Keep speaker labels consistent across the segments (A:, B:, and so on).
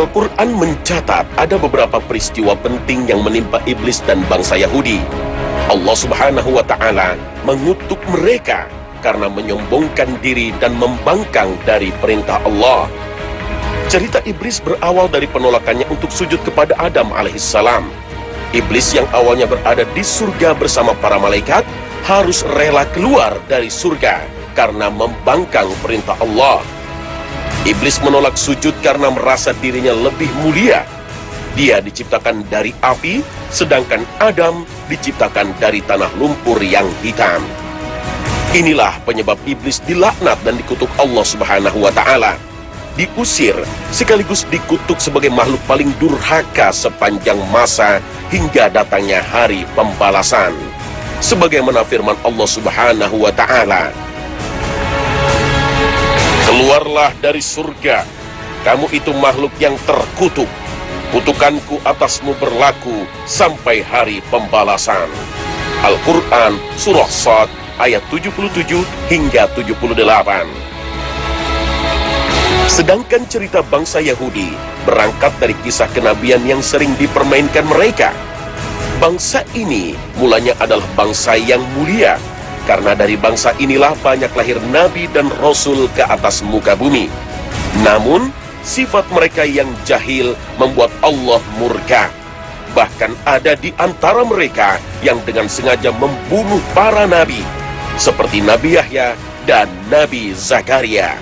A: Al-Quran mencatat ada beberapa peristiwa penting yang menimpa iblis dan bangsa Yahudi. Allah Subhanahu wa Ta'ala mengutuk mereka karena menyombongkan diri dan membangkang dari perintah Allah. Cerita iblis berawal dari penolakannya untuk sujud kepada Adam alaihissalam. Iblis yang awalnya berada di surga bersama para malaikat harus rela keluar dari surga karena membangkang perintah Allah. Iblis menolak sujud karena merasa dirinya lebih mulia. Dia diciptakan dari api, sedangkan Adam diciptakan dari tanah lumpur yang hitam. Inilah penyebab iblis dilaknat dan dikutuk Allah Subhanahu wa Ta'ala. Diusir sekaligus dikutuk sebagai makhluk paling durhaka sepanjang masa hingga datangnya hari pembalasan. Sebagaimana firman Allah Subhanahu wa Ta'ala, "Keluarlah dari surga, kamu itu makhluk yang terkutuk. Kutukanku atasmu berlaku sampai hari pembalasan." Al-Quran Surah Shad ayat 77 hingga 78. Sedangkan cerita bangsa Yahudi berangkat dari kisah kenabian yang sering dipermainkan mereka. Bangsa ini mulanya adalah bangsa yang mulia, karena dari bangsa inilah banyak lahir nabi dan rasul ke atas muka bumi. Namun, sifat mereka yang jahil membuat Allah murka. Bahkan ada di antara mereka yang dengan sengaja membunuh para nabi, seperti Nabi Yahya dan Nabi Zakaria.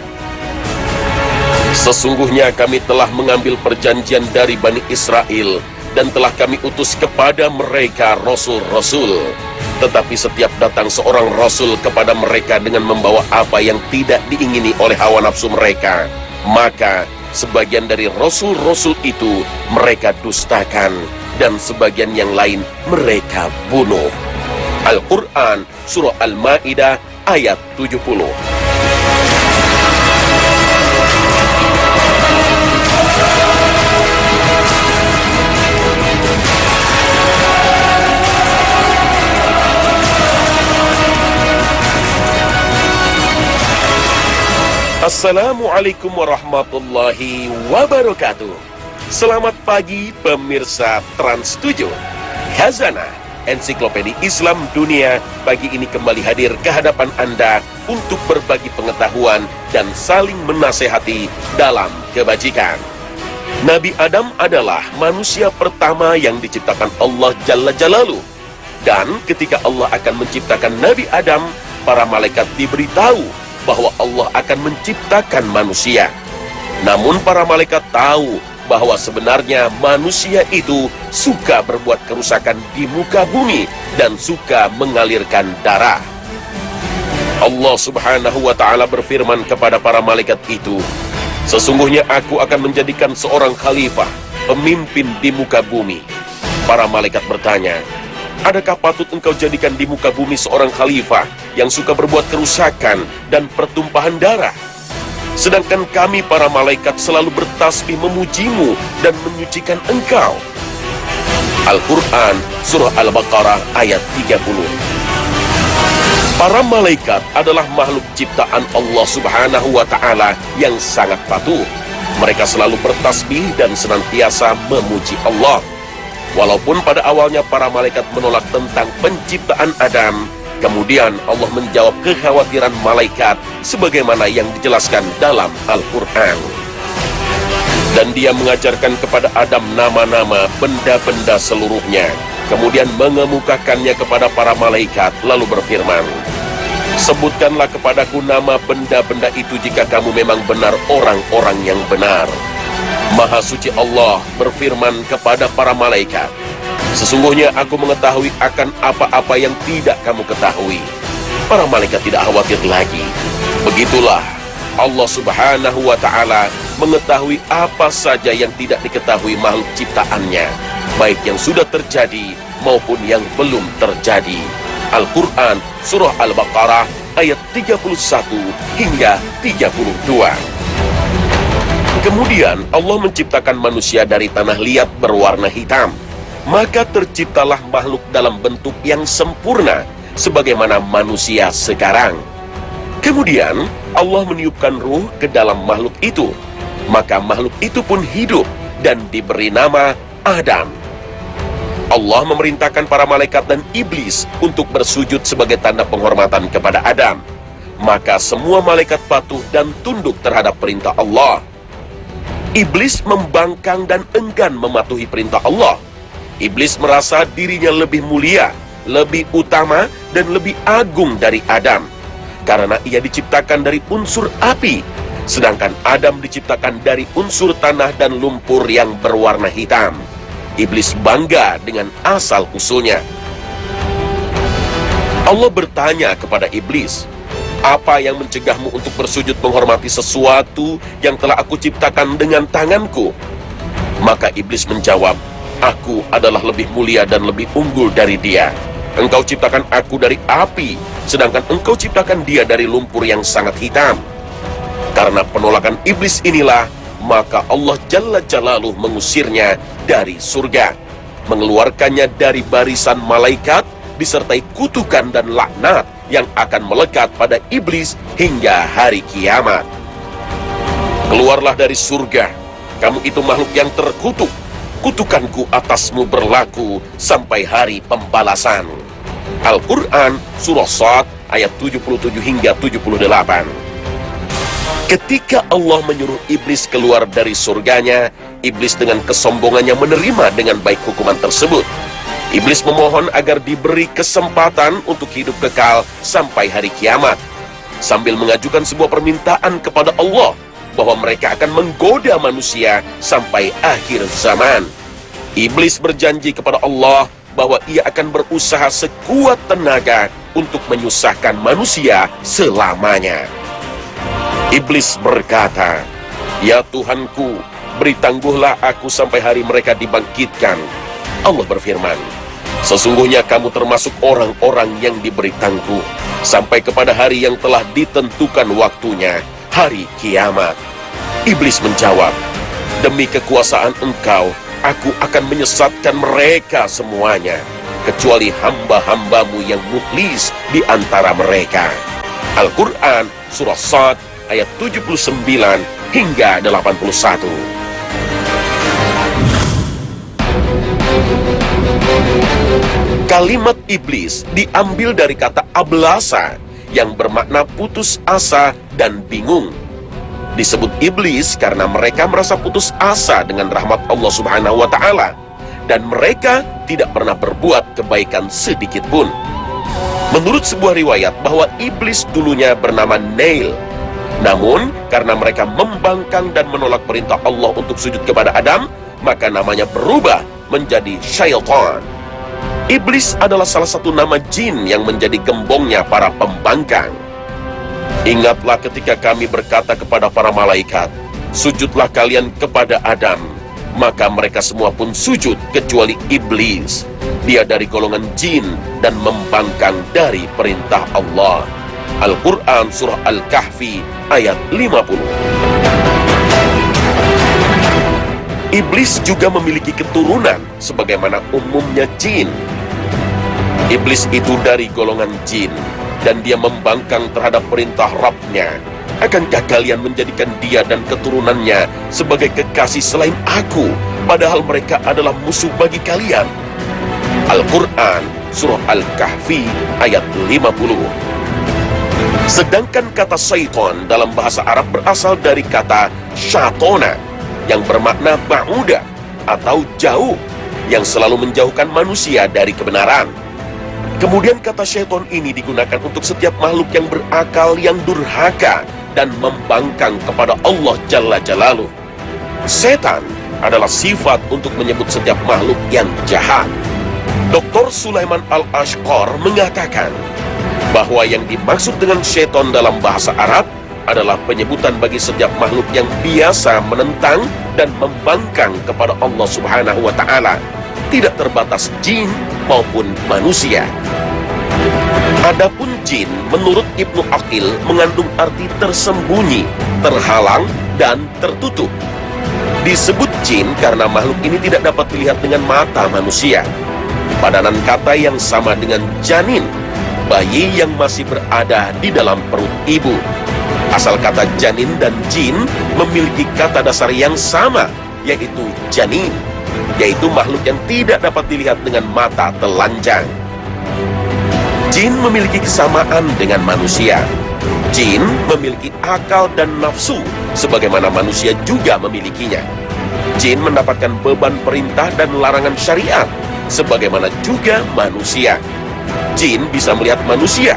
A: Sesungguhnya kami telah mengambil perjanjian dari Bani Israel dan telah kami utus kepada mereka rasul-rasul. Tetapi setiap datang seorang rasul kepada mereka dengan membawa apa yang tidak diingini oleh hawa nafsu mereka, maka sebagian dari rasul-rasul itu mereka dustakan dan sebagian yang lain mereka bunuh. Al-Quran Surah Al-Ma'idah ayat 70. Assalamualaikum warahmatullahi wabarakatuh. Selamat pagi pemirsa Trans 7. Khazanah Ensiklopedia Islam Dunia pagi ini kembali hadir ke hadapan Anda untuk berbagi pengetahuan dan saling menasehati dalam kebajikan. Nabi Adam adalah manusia pertama yang diciptakan Allah Jalla Jalaluh. Dan ketika Allah akan menciptakan Nabi Adam, para malaikat diberitahu bahwa Allah akan menciptakan manusia. Namun para malaikat tahu bahwa sebenarnya manusia itu suka berbuat kerusakan di muka bumi dan suka mengalirkan darah. Allah Subhanahu wa Ta'ala berfirman kepada para malaikat itu, "Sesungguhnya aku akan menjadikan seorang khalifah, pemimpin di muka bumi." Para malaikat bertanya, "Adakah patut engkau jadikan di muka bumi seorang khalifah yang suka berbuat kerusakan dan pertumpahan darah? Sedangkan kami para malaikat selalu bertasbih memujimu dan menyucikan engkau." Al-Quran Surah Al-Baqarah ayat 30. Para malaikat adalah makhluk ciptaan Allah Subhanahu wa Ta'ala yang sangat patuh. Mereka selalu bertasbih dan senantiasa memuji Allah. Walaupun pada awalnya para malaikat menolak tentang penciptaan Adam, kemudian Allah menjawab kekhawatiran malaikat sebagaimana yang dijelaskan dalam Al-Quran. Dan dia mengajarkan kepada Adam nama-nama benda-benda seluruhnya, kemudian mengemukakannya kepada para malaikat, lalu berfirman, "Sebutkanlah kepadaku nama benda-benda itu jika kamu memang benar orang-orang yang benar." Maha suci Allah berfirman kepada para malaikat, "Sesungguhnya aku mengetahui akan apa-apa yang tidak kamu ketahui." Para malaikat tidak khawatir lagi. Begitulah Allah Subhanahu wa Ta'ala mengetahui apa saja yang tidak diketahui makhluk ciptaannya, baik yang sudah terjadi maupun yang belum terjadi. Al-Quran Surah Al-Baqarah ayat 31 hingga 32. Kemudian Allah menciptakan manusia dari tanah liat berwarna hitam. Maka terciptalah makhluk dalam bentuk yang sempurna, sebagaimana manusia sekarang. Kemudian Allah meniupkan ruh ke dalam makhluk itu. Maka makhluk itu pun hidup dan diberi nama Adam. Allah memerintahkan para malaikat dan iblis untuk bersujud sebagai tanda penghormatan kepada Adam. Maka semua malaikat patuh dan tunduk terhadap perintah Allah. Iblis membangkang dan enggan mematuhi perintah Allah. Iblis merasa dirinya lebih mulia, lebih utama, dan lebih agung dari Adam, karena ia diciptakan dari unsur api, sedangkan Adam diciptakan dari unsur tanah dan lumpur yang berwarna hitam. Iblis bangga dengan asal-usulnya. Allah bertanya kepada iblis, "Apa yang mencegahmu untuk bersujud menghormati sesuatu yang telah aku ciptakan dengan tanganku?" Maka iblis menjawab, "Aku adalah lebih mulia dan lebih unggul dari dia. Engkau ciptakan aku dari api, sedangkan engkau ciptakan dia dari lumpur yang sangat hitam." Karena penolakan iblis inilah, maka Allah Jalla Jalaluh mengusirnya dari surga, mengeluarkannya dari barisan malaikat, disertai kutukan dan laknat yang akan melekat pada iblis hingga hari kiamat. "Keluarlah dari surga, kamu itu makhluk yang terkutuk. Kutukanku atasmu berlaku sampai hari pembalasan." Al-Quran Surah Shad ayat 77 hingga 78. Ketika Allah menyuruh iblis keluar dari surganya, iblis dengan kesombongannya menerima dengan baik hukuman tersebut. Iblis memohon agar diberi kesempatan untuk hidup kekal sampai hari kiamat, sambil mengajukan sebuah permintaan kepada Allah bahwa mereka akan menggoda manusia sampai akhir zaman. Iblis berjanji kepada Allah bahwa ia akan berusaha sekuat tenaga untuk menyusahkan manusia selamanya. Iblis berkata, "Ya Tuhanku, beri tangguhlah aku sampai hari mereka dibangkitkan." Allah berfirman, "Sesungguhnya kamu termasuk orang-orang yang diberi tangguh sampai kepada hari yang telah ditentukan waktunya, hari kiamat." Iblis menjawab, "Demi kekuasaan engkau, aku akan menyesatkan mereka semuanya, kecuali hamba-hambamu yang mukhlis di antara mereka." Al-Quran Surah Shad ayat 79 hingga 81. Kalimat iblis diambil dari kata ablasa yang bermakna putus asa dan bingung. Disebut iblis karena mereka merasa putus asa dengan rahmat Allah Subhanahu wa Ta'ala, dan mereka tidak pernah berbuat kebaikan sedikit pun. Menurut sebuah riwayat bahwa iblis dulunya bernama Nail, namun karena mereka membangkang dan menolak perintah Allah untuk sujud kepada Adam, maka namanya berubah menjadi Syaitan. Iblis adalah salah satu nama jin yang menjadi gembongnya para pembangkang. Ingatlah ketika kami berkata kepada para malaikat, "Sujudlah kalian kepada Adam." Maka mereka semua pun sujud kecuali iblis. Dia dari golongan jin dan membangkang dari perintah Allah. Al-Quran Surah Al-Kahfi ayat 50. Iblis juga memiliki keturunan sebagaimana umumnya jin. Iblis itu dari golongan jin, dan dia membangkang terhadap perintah Rabb-Nya. Akankah kalian menjadikan dia dan keturunannya sebagai kekasih selain aku, padahal mereka adalah musuh bagi kalian? Al-Quran Surah Al-Kahfi ayat 50. Sedangkan kata syaitan dalam bahasa Arab berasal dari kata syatona, yang bermakna ba'uda atau jauh, yang selalu menjauhkan manusia dari kebenaran. Kemudian kata syaitan ini digunakan untuk setiap makhluk yang berakal yang durhaka dan membangkang kepada Allah Jalla Jalaluh. Setan adalah sifat untuk menyebut setiap makhluk yang jahat. Dr. Sulaiman Al-Ashqar mengatakan bahwa yang dimaksud dengan syaitan dalam bahasa Arab adalah penyebutan bagi setiap makhluk yang biasa menentang dan membangkang kepada Allah Subhanahu wa Ta'ala, tidak terbatas jin maupun manusia. Adapun jin menurut Ibnu Aqil mengandung arti tersembunyi, terhalang, dan tertutup. Disebut jin karena makhluk ini tidak dapat dilihat dengan mata manusia. Padanan kata yang sama dengan janin, bayi yang masih berada di dalam perut ibu. Asal kata janin dan jin memiliki kata dasar yang sama, yaitu janin, yaitu makhluk yang tidak dapat dilihat dengan mata telanjang. Jin memiliki kesamaan dengan manusia. Jin memiliki akal dan nafsu, sebagaimana manusia juga memilikinya. Jin mendapatkan beban perintah dan larangan syariat, sebagaimana juga manusia. Jin bisa melihat manusia,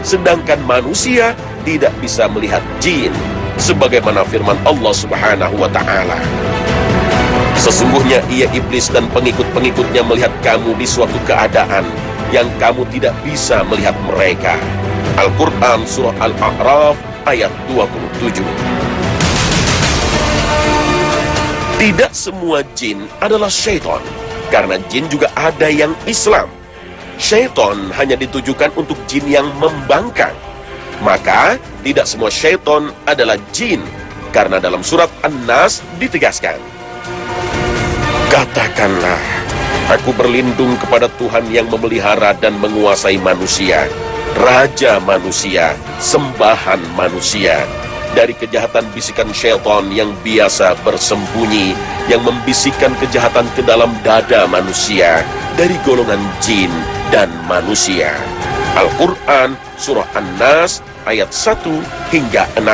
A: sedangkan manusia tidak bisa melihat jin, sebagaimana firman Allah Subhanahu wa Ta'ala. Sesungguhnya ia iblis dan pengikut-pengikutnya melihat kamu di suatu keadaan yang kamu tidak bisa melihat mereka. Al-Quran Surah Al-A'raf ayat 27. Tidak semua jin adalah syaitan, karena jin juga ada yang Islam. Syaitan hanya ditujukan untuk jin yang membangkang. Maka tidak semua syaitan adalah jin, karena dalam surat An-Nas ditegaskan, katakanlah, aku berlindung kepada Tuhan yang memelihara dan menguasai manusia, Raja manusia, sembahan manusia, dari kejahatan bisikan syaitan yang biasa bersembunyi, yang membisikkan kejahatan ke dalam dada manusia, dari golongan jin dan manusia. Al-Quran Surah An-Nas ayat 1 hingga 6.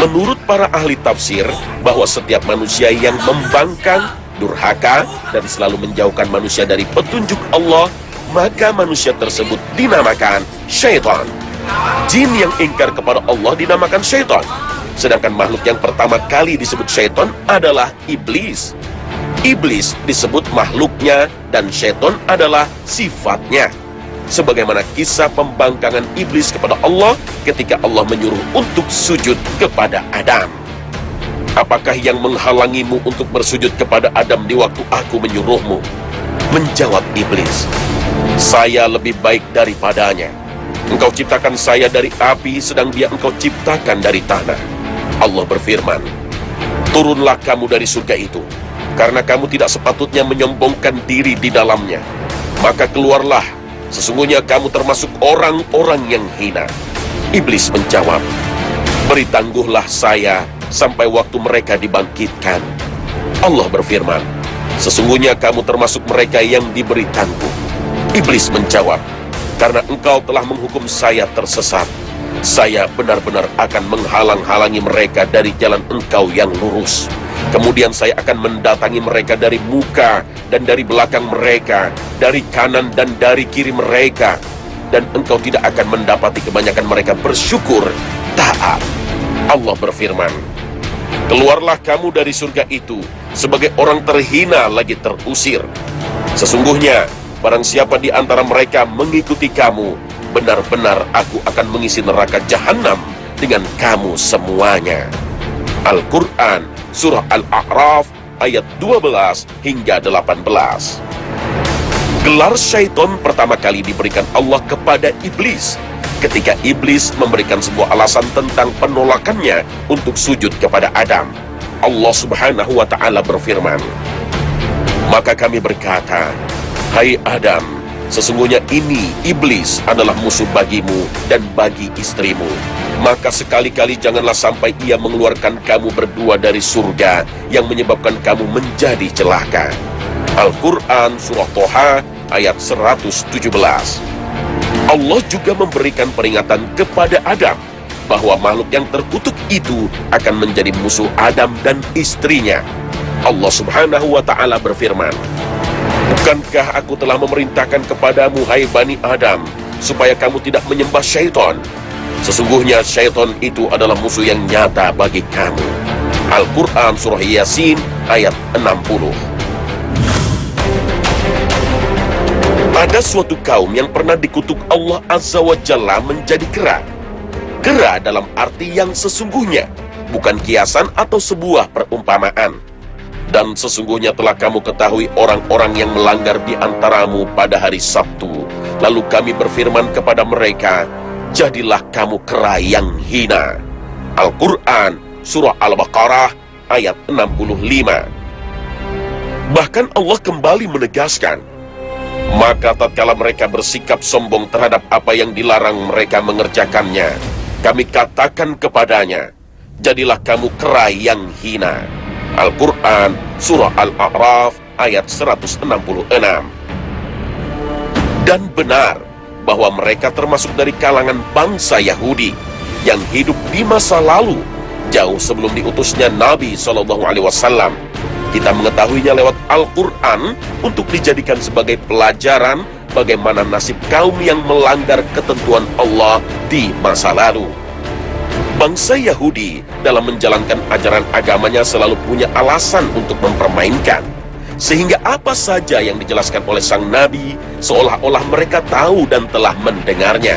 A: Menurut para ahli tafsir, bahwa setiap manusia yang membangkang, durhaka, dan selalu menjauhkan manusia dari petunjuk Allah, maka manusia tersebut dinamakan syaitan. Jin yang ingkar kepada Allah dinamakan syaitan. Sedangkan makhluk yang pertama kali disebut syaitan adalah iblis. Iblis disebut makhluknya dan syaitan adalah sifatnya. Sebagaimana kisah pembangkangan iblis kepada Allah ketika Allah menyuruh untuk sujud kepada Adam. Apakah yang menghalangimu untuk bersujud kepada Adam di waktu aku menyuruhmu? Menjawab iblis, saya lebih baik daripadanya. Engkau ciptakan saya dari api, sedang dia engkau ciptakan dari tanah. Allah berfirman, turunlah kamu dari surga itu, karena kamu tidak sepatutnya menyombongkan diri di dalamnya. Maka keluarlah, sesungguhnya kamu termasuk orang-orang yang hina. Iblis menjawab, beri tangguhlah saya sampai waktu mereka dibangkitkan. Allah berfirman, sesungguhnya kamu termasuk mereka yang diberi tangguh. Iblis menjawab, karena engkau telah menghukum saya tersesat, saya benar-benar akan menghalang-halangi mereka dari jalan engkau yang lurus. Kemudian saya akan mendatangi mereka dari muka dan dari belakang mereka, dari kanan dan dari kiri mereka, dan engkau tidak akan mendapati kebanyakan mereka bersyukur taat. Allah berfirman, keluarlah kamu dari surga itu sebagai orang terhina lagi terusir. Sesungguhnya barang siapa di antara mereka mengikuti kamu, benar-benar aku akan mengisi neraka jahanam dengan kamu semuanya. Al-Quran Surah Al-A'raf ayat 12 hingga 18. Gelar syaitan pertama kali diberikan Allah kepada iblis ketika iblis memberikan sebuah alasan tentang penolakannya untuk sujud kepada Adam. Allah Subhanahu wa Ta'ala berfirman, maka kami berkata, hai Adam, sesungguhnya ini iblis adalah musuh bagimu dan bagi istrimu. Maka sekali-kali janganlah sampai ia mengeluarkan kamu berdua dari surga, yang menyebabkan kamu menjadi celaka. Al-Quran Surah Toha ayat 117. Allah juga memberikan peringatan kepada Adam bahwa makhluk yang terkutuk itu akan menjadi musuh Adam dan istrinya. Allah Subhanahu wa Ta'ala berfirman, bukankah aku telah memerintahkan kepadamu, hai Bani Adam, supaya kamu tidak menyembah syaitan? Sesungguhnya syaitan itu adalah musuh yang nyata bagi kamu. Al-Quran Surah Yasin ayat 60. Ada suatu kaum yang pernah dikutuk Allah Azza wa Jalla menjadi kera. Kera dalam arti yang sesungguhnya, bukan kiasan atau sebuah perumpamaan. Dan sesungguhnya telah kamu ketahui orang-orang yang melanggar di antaramu pada hari Sabtu. Lalu kami berfirman kepada mereka, jadilah kamu kera yang hina. Al-Quran Surah Al-Baqarah ayat 65. Bahkan Allah kembali menegaskan, maka tatkala mereka bersikap sombong terhadap apa yang dilarang mereka mengerjakannya, kami katakan kepadanya, jadilah kamu kera yang hina. Al-Quran, Surah Al-A'raf, ayat 166. Dan benar bahwa mereka termasuk dari kalangan bangsa Yahudi yang hidup di masa lalu, jauh sebelum diutusnya Nabi SAW. Kita mengetahuinya lewat Al-Quran untuk dijadikan sebagai pelajaran bagaimana nasib kaum yang melanggar ketentuan Allah di masa lalu. Bangsa Yahudi dalam menjalankan ajaran agamanya selalu punya alasan untuk mempermainkan, sehingga apa saja yang dijelaskan oleh sang Nabi seolah-olah mereka tahu dan telah mendengarnya.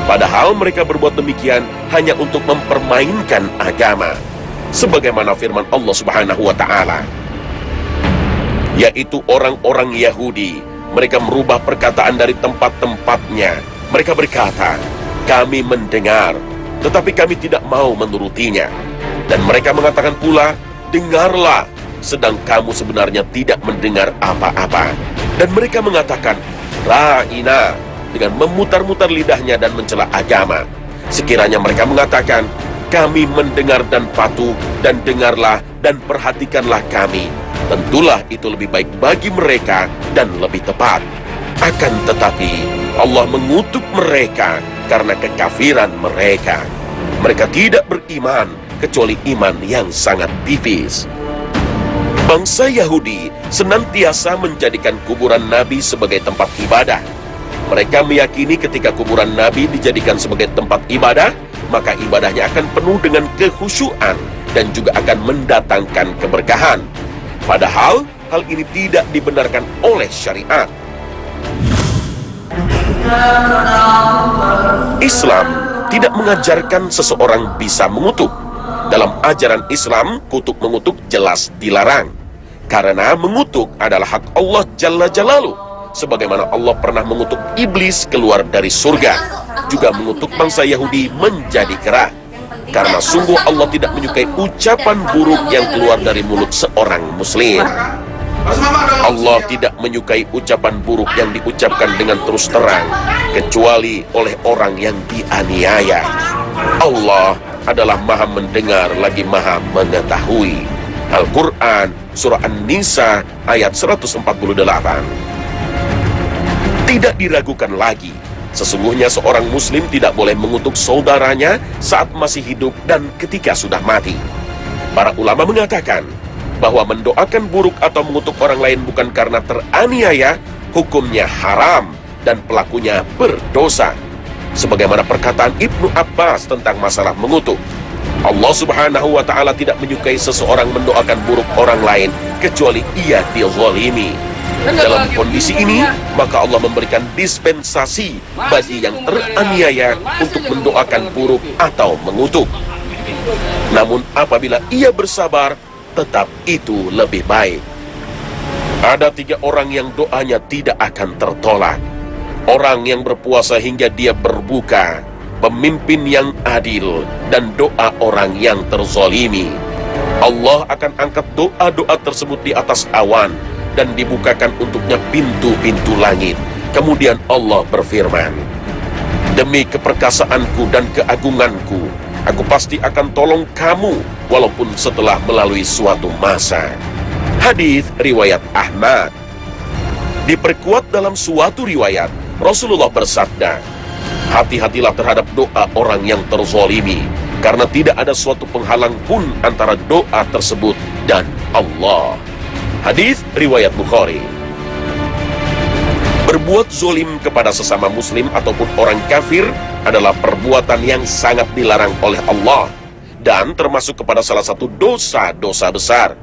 A: Padahal mereka berbuat demikian hanya untuk mempermainkan agama. Sebagaimana firman Allah Subhanahu wa Ta'ala, yaitu orang-orang Yahudi, mereka merubah perkataan dari tempat-tempatnya. Mereka berkata, kami mendengar, tetapi kami tidak mau menurutinya. Dan mereka mengatakan pula, dengarlah, sedang kamu sebenarnya tidak mendengar apa-apa. Dan mereka mengatakan, ra'ina, dengan memutar-mutar lidahnya dan mencela agama. Sekiranya mereka mengatakan, kami mendengar dan patuh, dan dengarlah dan perhatikanlah kami, tentulah itu lebih baik bagi mereka dan lebih tepat. Akan tetapi Allah mengutuk mereka karena kekafiran mereka. Mereka tidak beriman kecuali iman yang sangat tipis. Bangsa Yahudi senantiasa menjadikan kuburan Nabi sebagai tempat ibadah. Mereka meyakini ketika kuburan Nabi dijadikan sebagai tempat ibadah, maka ibadahnya akan penuh dengan kekhusyuan dan juga akan mendatangkan keberkahan. Padahal hal ini tidak dibenarkan oleh syariat. Islam tidak mengajarkan seseorang bisa mengutuk. Dalam ajaran Islam, kutuk mengutuk jelas dilarang. Karena mengutuk adalah hak Allah Jalla Jalaluh. Sebagaimana Allah pernah mengutuk iblis keluar dari surga, juga mengutuk bangsa Yahudi menjadi kera. Karena sungguh Allah tidak menyukai ucapan buruk yang keluar dari mulut seorang muslim. Allah tidak menyukai ucapan buruk yang diucapkan dengan terus terang, kecuali oleh orang yang dianiaya. Allah adalah maha mendengar lagi maha mengetahui. Al-Quran, Surah An-Nisa, ayat 148. Tidak diragukan lagi, sesungguhnya seorang muslim tidak boleh mengutuk saudaranya saat masih hidup dan ketika sudah mati. Para ulama mengatakan bahwa mendoakan buruk atau mengutuk orang lain bukan karena teraniaya, hukumnya haram dan pelakunya berdosa. Sebagaimana perkataan Ibnu Abbas tentang masalah mengutuk, Allah Subhanahu wa Ta'ala tidak menyukai seseorang mendoakan buruk orang lain kecuali ia dizalimi. Dalam kondisi ini, maka Allah memberikan dispensasi bagi yang teraniaya untuk mendoakan buruk atau mengutuk. Namun apabila ia bersabar, tetap itu lebih baik. Ada 3 orang yang doanya tidak akan tertolak. Orang yang berpuasa hingga dia berbuka, pemimpin yang adil, dan doa orang yang terzalimi. Allah akan angkat doa-doa tersebut di atas awan dan dibukakan untuknya pintu-pintu langit. Kemudian Allah berfirman, demi keperkasaanku dan keagunganku, aku pasti akan tolong kamu walaupun setelah melalui suatu masa. Hadis riwayat Ahmad. Diperkuat dalam suatu riwayat, Rasulullah bersabda, hati-hatilah terhadap doa orang yang terzalimi, karena tidak ada suatu penghalang pun antara doa tersebut dan Allah. Hadis riwayat Bukhari. Berbuat zolim kepada sesama muslim ataupun orang kafir adalah perbuatan yang sangat dilarang oleh Allah dan termasuk kepada salah satu dosa-dosa besar.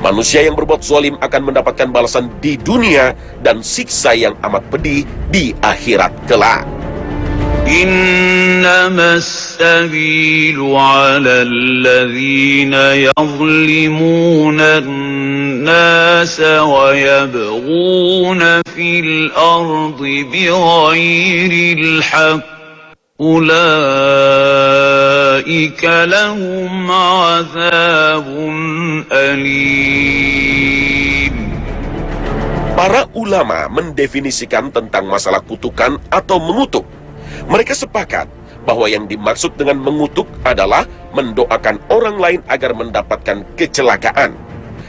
A: Manusia yang berbuat zolim akan mendapatkan balasan di dunia dan siksa yang amat pedih di akhirat kelak.
B: إنما السبيل على الذين يظلمون الناس ويبغون في الأرض بغير الحق أولئك لهم عذاب أليم.
A: Para ulama mendefinisikan tentang masalah kutukan atau mengutuk. Mereka sepakat bahwa yang dimaksud dengan mengutuk adalah mendoakan orang lain agar mendapatkan kecelakaan.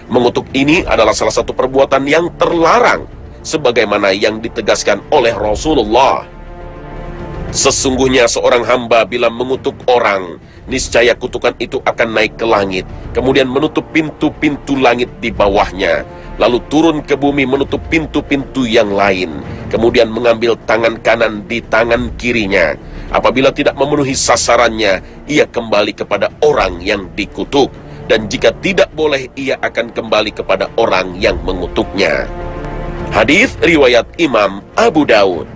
A: Mengutuk ini adalah salah satu perbuatan yang terlarang, sebagaimana yang ditegaskan oleh Rasulullah. Sesungguhnya seorang hamba bila mengutuk orang, niscaya kutukan itu akan naik ke langit, kemudian menutup pintu-pintu langit di bawahnya, lalu turun ke bumi menutup pintu-pintu yang lain, kemudian mengambil tangan kanan di tangan kirinya. Apabila tidak memenuhi sasarannya, ia kembali kepada orang yang dikutuk, dan jika tidak boleh, ia akan kembali kepada orang yang mengutuknya. Hadis riwayat Imam Abu Daud.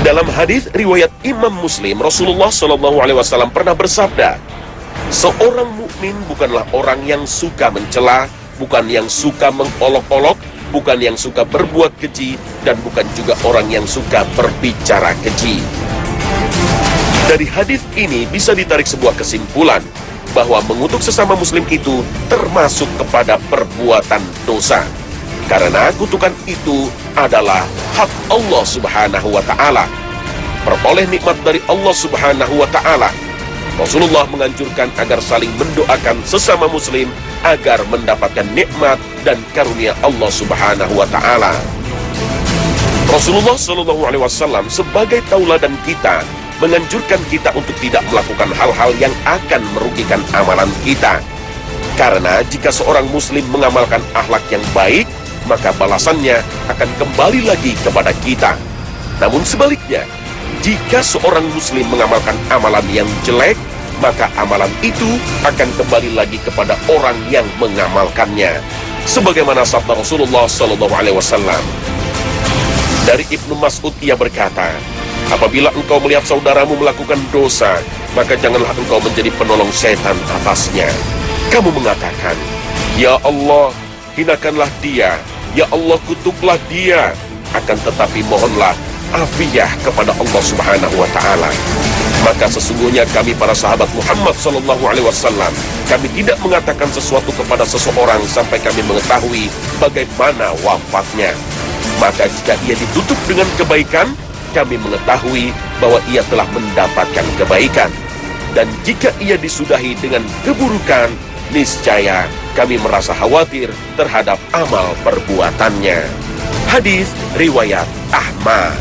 A: Dalam hadis riwayat Imam Muslim, Rasulullah SAW pernah bersabda, seorang mukmin bukanlah orang yang suka mencela, bukan yang suka mengolok-olok, bukan yang suka berbuat keji, dan bukan juga orang yang suka berbicara keji. Dari hadis ini bisa ditarik sebuah kesimpulan bahwa mengutuk sesama muslim itu termasuk kepada perbuatan dosa, karena kutukan itu adalah hak Allah Subhanahu wa Ta'ala, peroleh nikmat dari Allah Subhanahu wa Ta'ala. Rasulullah menganjurkan agar saling mendoakan sesama muslim agar mendapatkan nikmat dan karunia Allah Subhanahu wa Ta'ala. Rasulullah SAW sebagai tauladan kita menganjurkan kita untuk tidak melakukan hal-hal yang akan merugikan amalan kita. Karena jika seorang muslim mengamalkan akhlak yang baik, maka balasannya akan kembali lagi kepada kita. Namun sebaliknya, jika seorang muslim mengamalkan amalan yang jelek, maka amalan itu akan kembali lagi kepada orang yang mengamalkannya. Sebagaimana sabda Rasulullah SAW. Dari Ibnu Mas'ud ia berkata, apabila engkau melihat saudaramu melakukan dosa, maka janganlah engkau menjadi penolong setan atasnya. Kamu mengatakan, ya Allah, hinakanlah dia, ya Allah, kutuklah dia. Akan tetapi mohonlah afiyah kepada Allah Subhanahu wa Ta'ala. Maka sesungguhnya kami para sahabat Muhammad SAW, kami tidak mengatakan sesuatu kepada seseorang sampai kami mengetahui bagaimana wafatnya. Maka jika ia ditutup dengan kebaikan, kami mengetahui bahwa ia telah mendapatkan kebaikan. Dan jika ia disudahi dengan keburukan, niscaya kami merasa khawatir terhadap amal perbuatannya. Hadis riwayat Ahmad.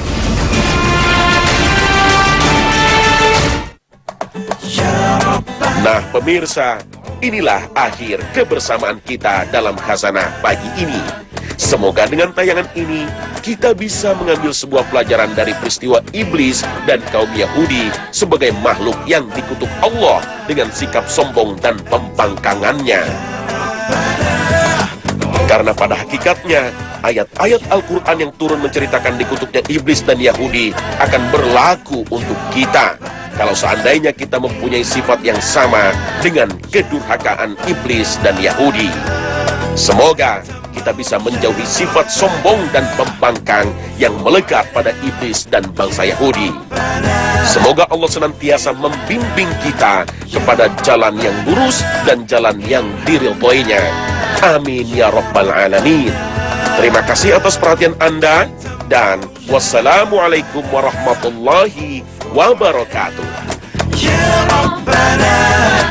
A: Nah pemirsa, inilah akhir kebersamaan kita dalam Khazanah pagi ini. Semoga dengan tayangan ini kita bisa mengambil sebuah pelajaran dari peristiwa iblis dan kaum Yahudi sebagai makhluk yang dikutuk Allah dengan sikap sombong dan pembangkangannya. Karena pada hakikatnya ayat-ayat Al-Quran yang turun menceritakan dikutuknya iblis dan Yahudi akan berlaku untuk kita kalau seandainya kita mempunyai sifat yang sama dengan kedurhakaan iblis dan Yahudi. Semoga kita bisa menjauhi sifat sombong dan pembangkang yang melekat pada iblis dan bangsa Yahudi. Semoga Allah senantiasa membimbing kita kepada jalan yang lurus dan jalan yang diridhoinya. Amin ya rabbal alamin. Terima kasih atas perhatian Anda dan wassalamualaikum warahmatullahi wabarakatuh. Ya Rabbana.